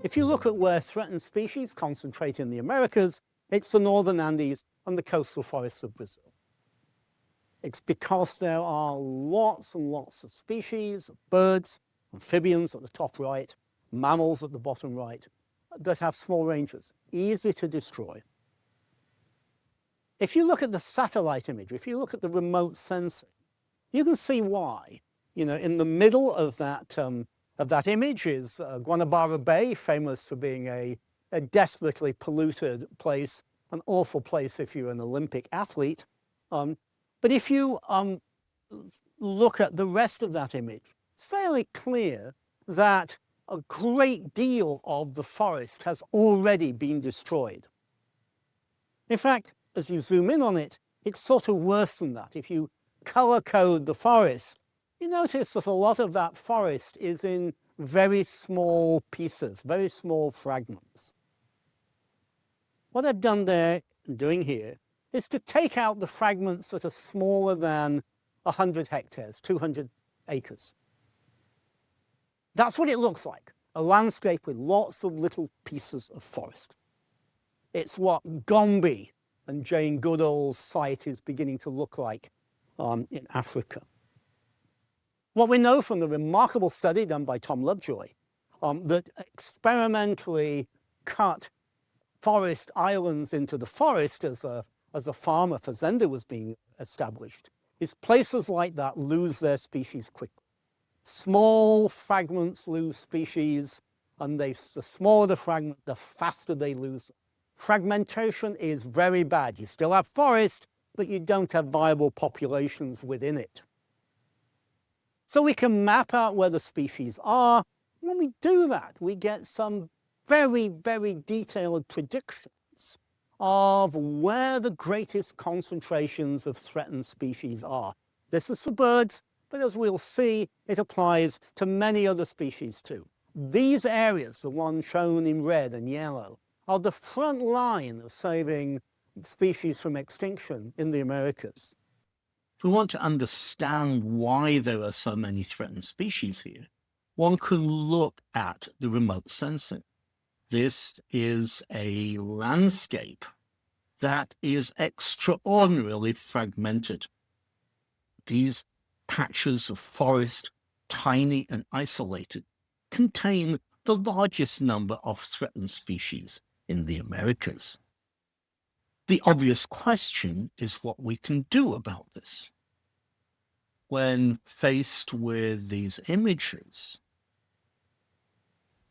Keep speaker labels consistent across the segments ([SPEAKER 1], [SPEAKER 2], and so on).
[SPEAKER 1] If you look at where threatened species concentrate in the Americas, it's the northern Andes and the coastal forests of Brazil. It's because there are lots and lots of species, birds, amphibians at the top right, mammals at the bottom right, that have small ranges, easy to destroy. If you look at the satellite imagery, if you look at the remote sensing, you can see why. You know, in the middle of that image is Guanabara Bay, famous for being a desperately polluted place, an awful place if you're an Olympic athlete. But if you look at the rest of that image, it's fairly clear that a great deal of the forest has already been destroyed. In fact, as you zoom in on it, it's sort of worse than that. If you color code the forest, you notice that a lot of that forest is in very small pieces, very small fragments. What I've done there, and doing here, is to take out the fragments that are smaller than 100 hectares, 200 acres. That's what it looks like, a landscape with lots of little pieces of forest. It's what Gombe and Jane Goodall's site is beginning to look like in Africa. What we know from the remarkable study done by Tom Lovejoy that experimentally cut forest islands into the forest as a farm, a fazenda was being established, is places like that lose their species quickly. Small fragments lose species, and the smaller the fragment, the faster they lose them. Fragmentation is very bad. You still have forest, but you don't have viable populations within it. So we can map out where the species are. When we do that, we get some very, very detailed predictions of where the greatest concentrations of threatened species are. This is for birds, but as we'll see, it applies to many other species too. These areas, the ones shown in red and yellow, are the front line of saving species from extinction in the Americas.
[SPEAKER 2] If we want to understand why there are so many threatened species here, one can look at the remote sensing. This is a landscape that is extraordinarily fragmented. These patches of forest, tiny and isolated, contain the largest number of threatened species in the Americas. The obvious question is what we can do about this. When faced with these images,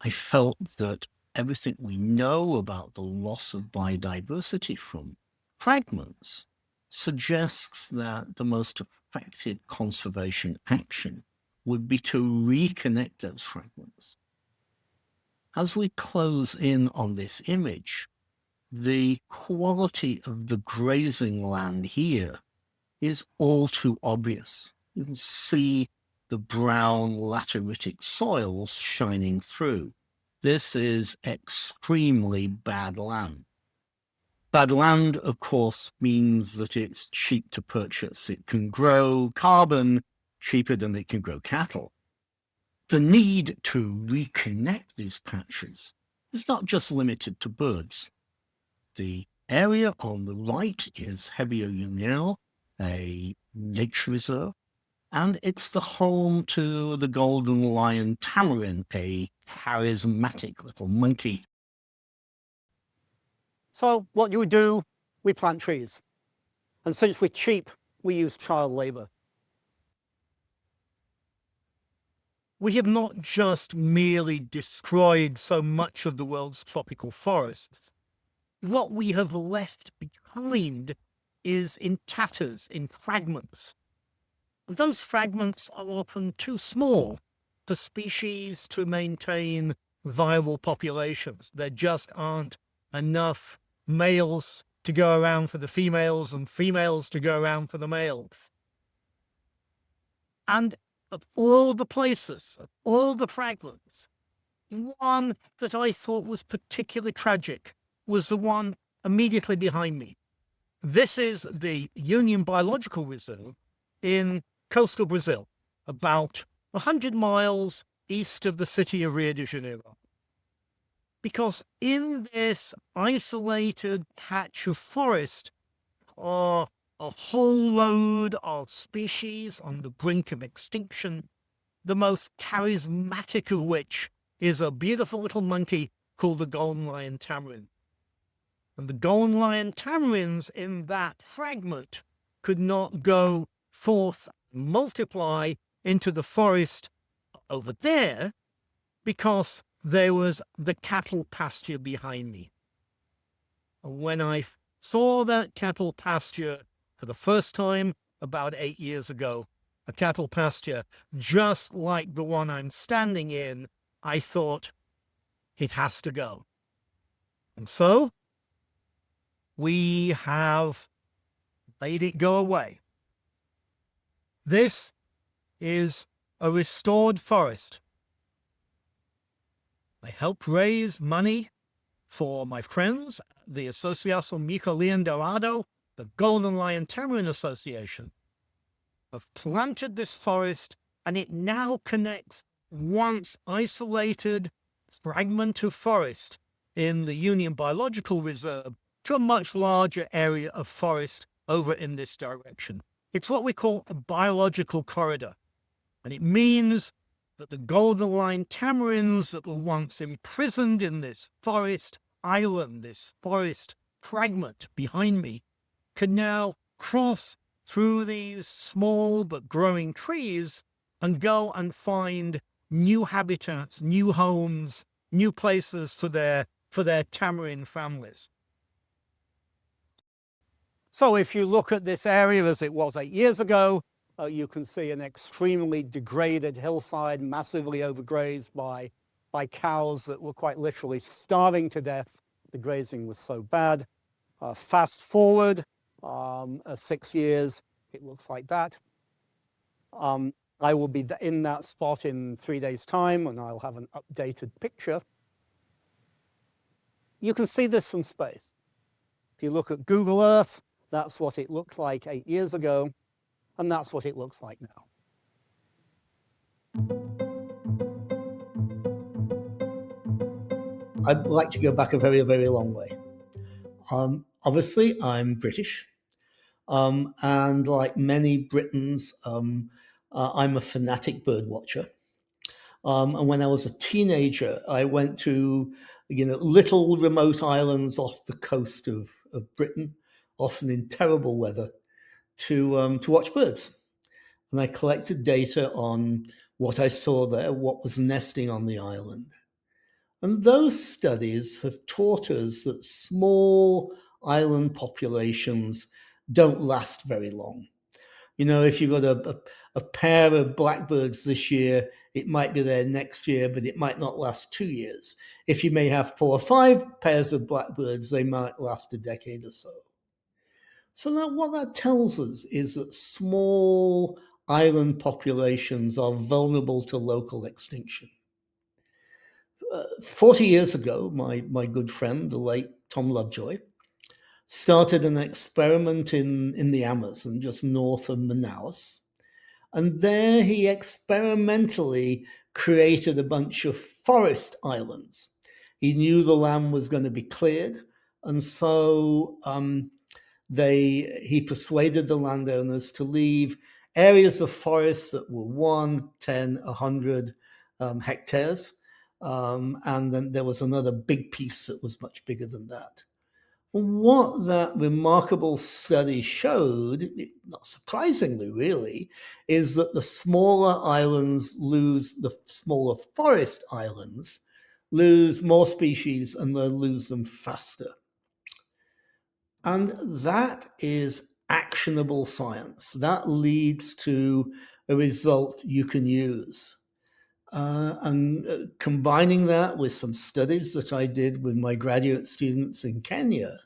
[SPEAKER 2] I felt that everything we know about the loss of biodiversity from fragments suggests that the most effective conservation action would be to reconnect those fragments. As we close in on this image, the quality of the grazing land here is all too obvious. You can see the brown lateritic soils shining through. This is extremely bad land. Bad land, of course, means that it's cheap to purchase. It can grow carbon cheaper than it can grow cattle. The need to reconnect these patches is not just limited to birds. The area on the right is Evolutionary, a nature reserve, and it's the home to the golden lion Tamarin, a charismatic little monkey.
[SPEAKER 1] So what do? We plant trees. And since we're cheap, we use child labor.
[SPEAKER 3] We have not just merely destroyed so much of the world's tropical forests. What we have left behind is in tatters, in fragments. Those fragments are often too small for species to maintain viable populations. There just aren't enough males to go around for the females and females to go around for the males. And of all the places, of all the fragments, one that I thought was particularly tragic was the one immediately behind me. This is the Union Biological Reserve in coastal Brazil, about 100 miles east of the city of Rio de Janeiro. Because in this isolated patch of forest are a whole load of species on the brink of extinction, the most charismatic of which is a beautiful little monkey called the golden lion tamarin. And the golden lion tamarins in that fragment could not go forth and multiply into the forest over there because there was the cattle pasture behind me. And when I saw that cattle pasture for the first time about 8 years ago, a cattle pasture just like the one I'm standing in, I thought, it has to go. And so we have made it go away. This is a restored forest. I help raise money for my friends, the Asociação Mico Leão Dourado, the Golden Lion Tamarin Association, have planted this forest, and it now connects once isolated fragment of forest in the Union Biological Reserve to a much larger area of forest over in this direction. It's what we call a biological corridor, and it means that the golden lion tamarins that were once imprisoned in this forest island, this forest fragment behind me, can now cross through these small but growing trees and go and find new habitats, new homes, new places for their tamarin families.
[SPEAKER 1] So if you look at this area as it was 8 years ago, you can see an extremely degraded hillside, massively overgrazed by cows that were quite literally starving to death. The grazing was so bad. Fast forward 6 years, it looks like that. I will be in that spot in 3 days' time, and I'll have an updated picture. You can see this from space. If you look at Google Earth, that's what it looked like 8 years ago, and that's what it looks like now.
[SPEAKER 2] I'd like to go back a very, very long way. Obviously, I'm British, and like many Britons, I'm a fanatic bird watcher. And when I was a teenager, I went to little remote islands off the coast of Britain, often in terrible weather, to watch birds. And I collected data on what I saw there, what was nesting on the island. And those studies have taught us that small island populations don't last very long. If you've got a pair of blackbirds this year, it might be there next year, but it might not last 2 years. If you may have 4 or 5 pairs of blackbirds, they might last a decade or so. So now what that tells us is that small island populations are vulnerable to local extinction. 40 years ago, my good friend, the late Tom Lovejoy, started an experiment in the Amazon, just north of Manaus. And there he experimentally created a bunch of forest islands. He knew the land was going to be cleared, and so he persuaded the landowners to leave areas of forest that were 1, 10, 100 hectares. And then there was another big piece that was much bigger than that. What that remarkable study showed, not surprisingly really, is that the smaller islands the smaller forest islands lose more species and they lose them faster. And that is actionable science. That leads to a result you can use. And combining that with some studies that I did with my graduate students in Kenya,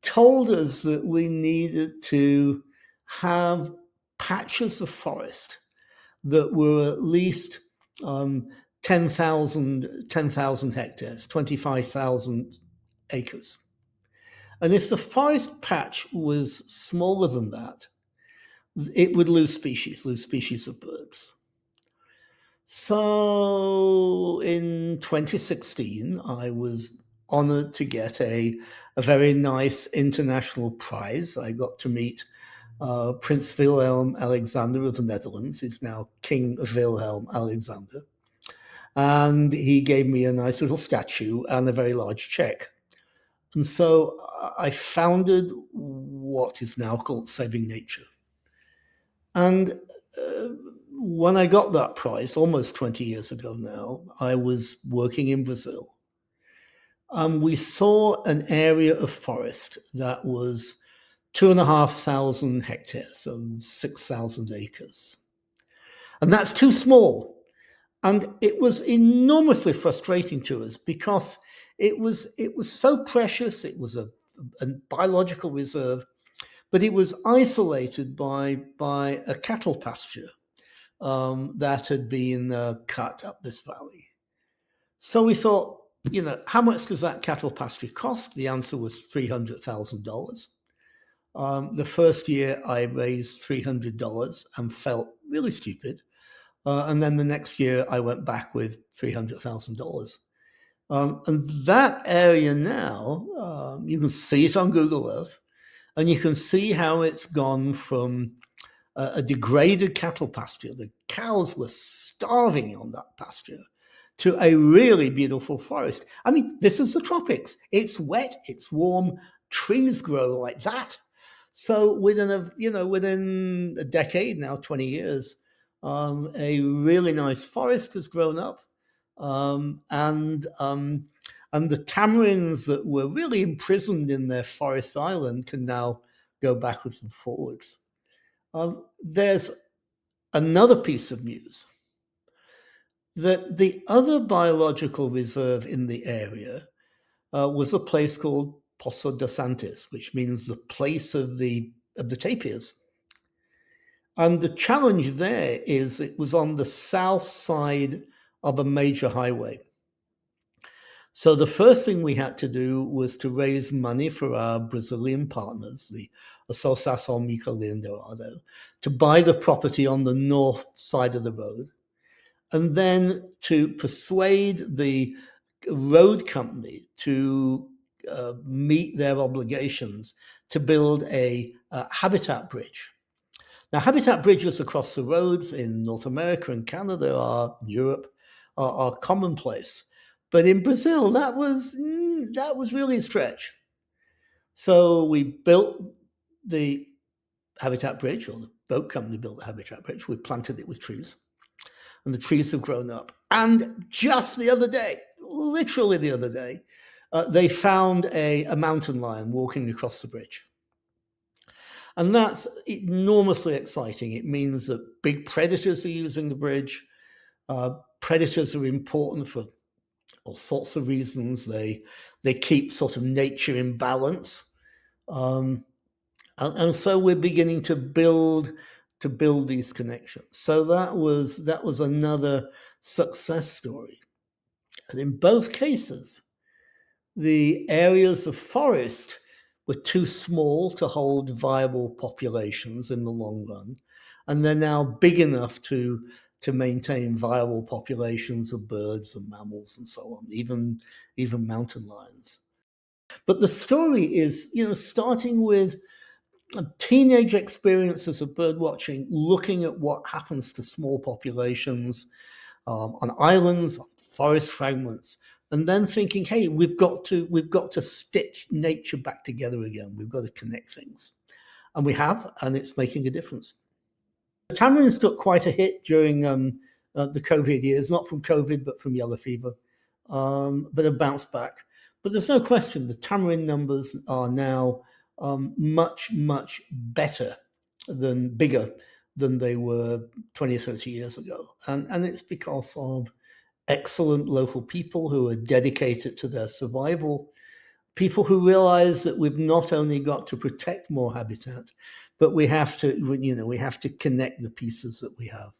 [SPEAKER 2] told us that we needed to have patches of forest that were at least 10,000 hectares, 25,000 acres. And if the forest patch was smaller than that, it would lose species of birds. So in 2016, I was honored to get a very nice international prize. I got to meet Prince Wilhelm Alexander of the Netherlands. He's now King Wilhelm Alexander. And he gave me a nice little statue and a very large check. And so I founded what is now called SavingNature. And when I got that prize, almost 20 years ago now, I was working in Brazil. We saw an area of forest that was 2,500 hectares, so 6,000 acres. And that's too small. And it was enormously frustrating to us because it was so precious. It was a biological reserve, but it was isolated by a cattle pasture that had been cut up this valley. So we thought, how much does that cattle pasture cost? The answer was $300,000. The first year I raised $300 and felt really stupid. And then the next year I went back with $300,000. And that area now, you can see it on Google Earth, and you can see how it's gone from a degraded cattle pasture. The cows were starving on that pasture to a really beautiful forest. I mean, this is the tropics. It's wet, it's warm, trees grow like that. So within a decade now, 20 years, a really nice forest has grown up, and the tamarins that were really imprisoned in their forest island can now go backwards and forwards. There's another piece of news that the other biological reserve in the area was a place called Poço dos Antas, which means the place of the tapirs. And the challenge there is it was on the south side of a major highway. So the first thing we had to do was to raise money for our Brazilian partners, the Associação Mico-Leonardo, to buy the property on the north side of the road, and then to persuade the road company to meet their obligations to build a habitat bridge. Now, habitat bridges across the roads in North America and Canada Europe are commonplace. But in Brazil, that was really a stretch. So we built the habitat bridge, or the boat company built the habitat bridge. We planted it with trees, and the trees have grown up. And just the other day, literally the other day, they found a mountain lion walking across the bridge. And that's enormously exciting. It means that big predators are using the bridge. Predators are important for all sorts of reasons. They keep sort of nature in balance. And so we're beginning to build these connections. So that was another success story. And in both cases, the areas of forest were too small to hold viable populations in the long run, and they're now big enough to maintain viable populations of birds and mammals and so on, even mountain lions. But the story is, starting with teenage experiences of bird watching, looking at what happens to small populations on islands, on forest fragments, and then thinking, hey, we've got to stitch nature back together again. We've got to connect things, and we have, and it's making a difference. The tamarins took quite a hit during the COVID years, not from COVID, but from yellow fever, but have bounced back. But there's no question the tamarin numbers are now much, much bigger than they were 20 or 30 years ago. And it's because of excellent local people who are dedicated to their survival, people who realize that we've not only got to protect more habitat, but we have to connect the pieces that we have.